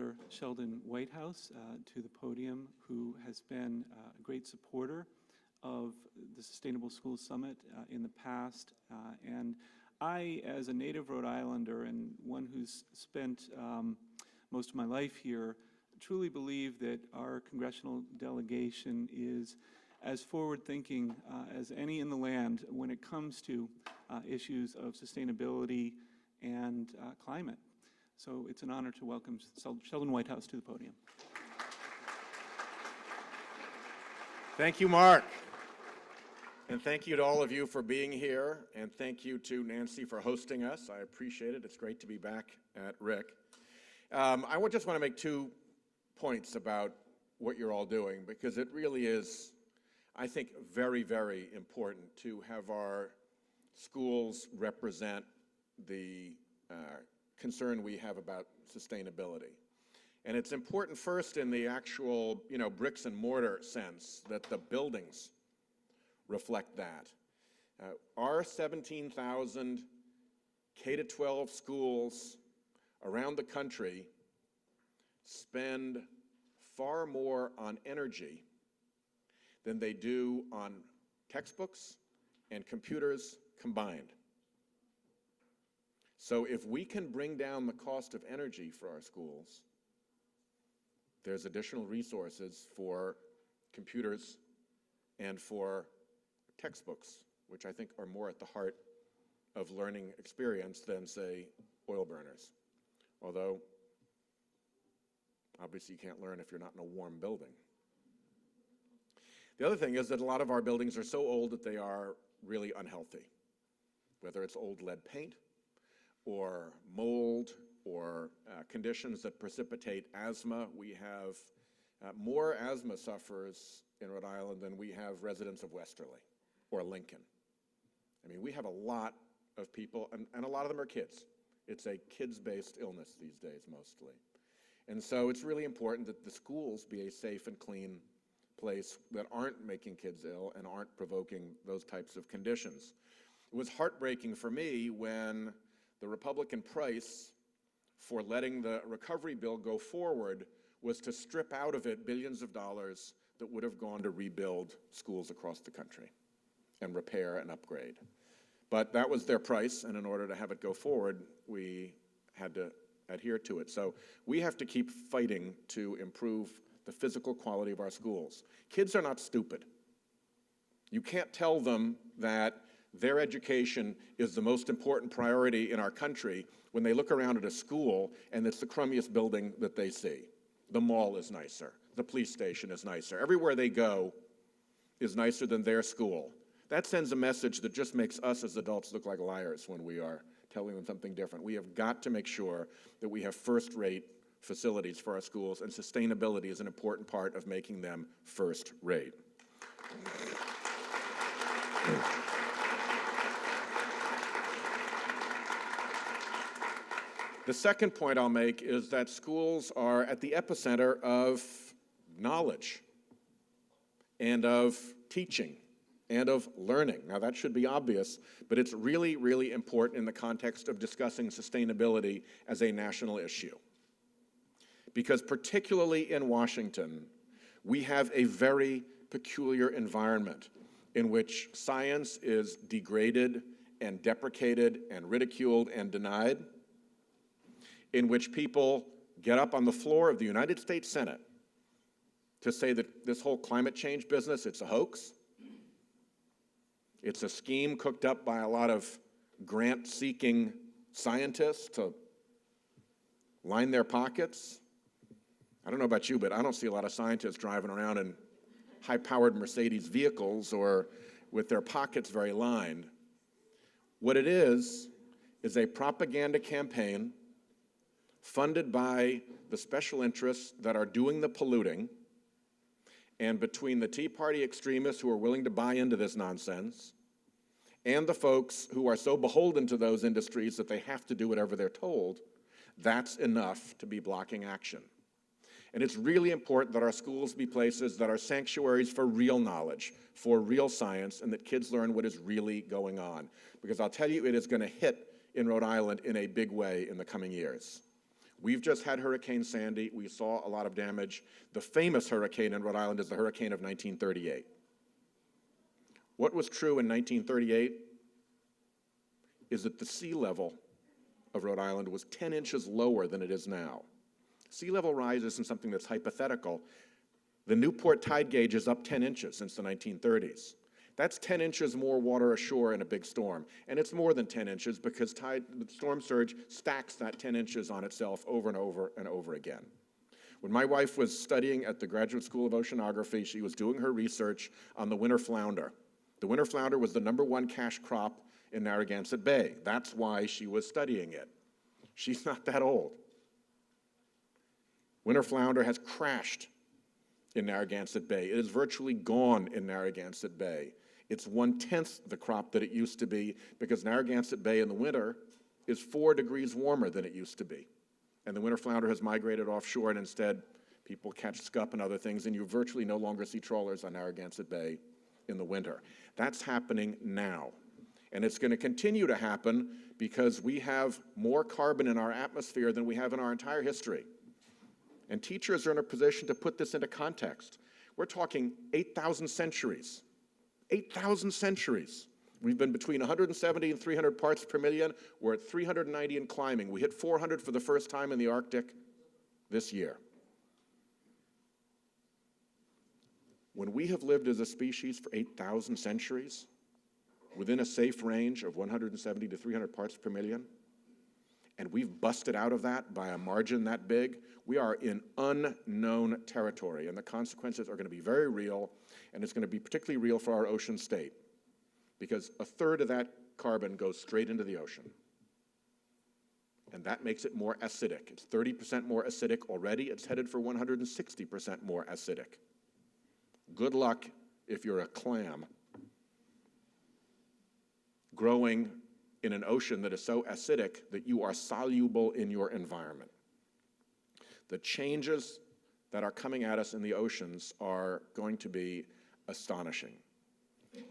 Ambassador Sheldon Whitehouse to the podium, who has been a great supporter of the Sustainable Schools Summit in the past. And I, as a native Rhode Islander and one who's spent most of my life here, truly believe that our congressional delegation is as forward-thinking as any in the land when it comes to issues of sustainability and climate. So it's an honor to welcome Sheldon Whitehouse to the podium. Thank you, Mark. And thank you to all of you for being here, and thank you to Nancy for hosting us. I appreciate it. It's great to be back at RIC. I just want to make 2 points about what you're all doing, because it really is, I think, very, very important to have our schools represent the concern we have about sustainability. And it's important first in the actual, bricks and mortar sense, that the buildings reflect that. Our 17,000 K-12 schools around the country spend far more on energy than they do on textbooks and computers combined. So if we can bring down the cost of energy for our schools, there's additional resources for computers and for textbooks, which I think are more at the heart of learning experience than, say, oil burners. Although, obviously, you can't learn if you're not in a warm building. The other thing is that a lot of our buildings are so old that they are really unhealthy, whether it's old lead paint or mold or conditions that precipitate asthma. We have more asthma sufferers in Rhode Island than we have residents of Westerly or Lincoln. I mean, we have a lot of people, and a lot of them are kids. It's a kids-based illness these days, mostly. And so it's really important that the schools be a safe and clean place that aren't making kids ill and aren't provoking those types of conditions. It was heartbreaking for me when the Republican price for letting the recovery bill go forward was to strip out of it billions of dollars that would have gone to rebuild schools across the country and repair and upgrade. But that was their price, and in order to have it go forward, we had to adhere to it. So we have to keep fighting to improve the physical quality of our schools. Kids are not stupid. You can't tell them that their education is the most important priority in our country when they look around at a school and it's the crummiest building that they see. The mall is nicer. The police station is nicer. Everywhere they go is nicer than their school. That sends a message that just makes us as adults look like liars when we are telling them something different. We have got to make sure that we have first-rate facilities for our schools, and sustainability is an important part of making them first-rate. The second point I'll make is that schools are at the epicenter of knowledge and of teaching and of learning. Now, that should be obvious, but it's really, really important in the context of discussing sustainability as a national issue. Because particularly in Washington, we have a very peculiar environment in which science is degraded and deprecated and ridiculed and denied, in which people get up on the floor of the United States Senate to say that this whole climate change business, it's a hoax. It's a scheme cooked up by a lot of grant-seeking scientists to line their pockets. I don't know about you, but I don't see a lot of scientists driving around in high-powered Mercedes vehicles or with their pockets very lined. What it is a propaganda campaign funded by the special interests that are doing the polluting, and between the Tea Party extremists who are willing to buy into this nonsense and the folks who are so beholden to those industries that they have to do whatever they're told, that's enough to be blocking action. And it's really important that our schools be places that are sanctuaries for real knowledge, for real science, and that kids learn what is really going on. Because I'll tell you, it is going to hit in Rhode Island in a big way in the coming years. We've just had Hurricane Sandy. We saw a lot of damage. The famous hurricane in Rhode Island is the hurricane of 1938. What was true in 1938 is that the sea level of Rhode Island was 10 inches lower than it is now. Sea level rise isn't something that's hypothetical. The Newport tide gauge is up 10 inches since the 1930s. That's 10 inches more water ashore in a big storm. And it's more than 10 inches because the storm surge stacks that 10 inches on itself over and over and over again. When my wife was studying at the Graduate School of Oceanography, she was doing her research on the winter flounder. The winter flounder was the #1 cash crop in Narragansett Bay. That's why she was studying it. She's not that old. Winter flounder has crashed in Narragansett Bay. It is virtually gone in Narragansett Bay. It's 1/10 the crop that it used to be because Narragansett Bay in the winter is 4 degrees warmer than it used to be. And the winter flounder has migrated offshore, and instead people catch scup and other things, and you virtually no longer see trawlers on Narragansett Bay in the winter. That's happening now. And it's going to continue to happen because we have more carbon in our atmosphere than we have in our entire history. And teachers are in a position to put this into context. We're talking 8,000 centuries. 8,000 centuries. We've been between 170 and 300 parts per million. We're at 390 and climbing. We hit 400 for the first time in the Arctic this year. When we have lived as a species for 8,000 centuries, within a safe range of 170 to 300 parts per million, and we've busted out of that by a margin that big, we are in unknown territory, and the consequences are going to be very real, and it's going to be particularly real for our ocean state, because 1/3 of that carbon goes straight into the ocean. And that makes it more acidic. It's 30% more acidic already. It's headed for 160% more acidic. Good luck if you're a clam growing in an ocean that is so acidic that you are soluble in your environment. The changes that are coming at us in the oceans are going to be astonishing.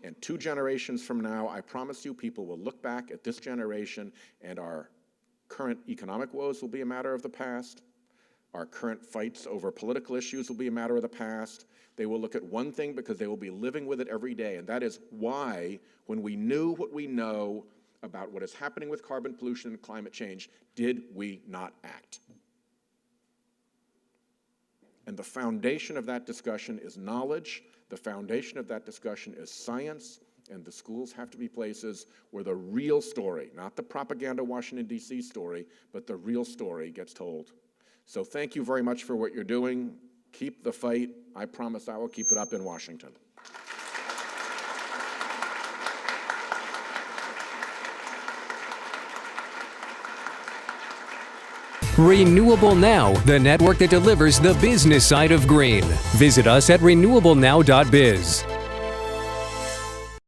And 2 generations from now, I promise you, people will look back at this generation and our current economic woes will be a matter of the past. Our current fights over political issues will be a matter of the past. They will look at one thing because they will be living with it every day, and that is why, when we knew what we know about what is happening with carbon pollution and climate change, did we not act? And the foundation of that discussion is knowledge. The foundation of that discussion is science, and the schools have to be places where the real story, not the propaganda Washington, D.C. story, but the real story gets told. So thank you very much for what you're doing. Keep the fight. I promise I will keep it up in Washington. Renewable Now, the network that delivers the business side of green. Visit us at renewablenow.biz.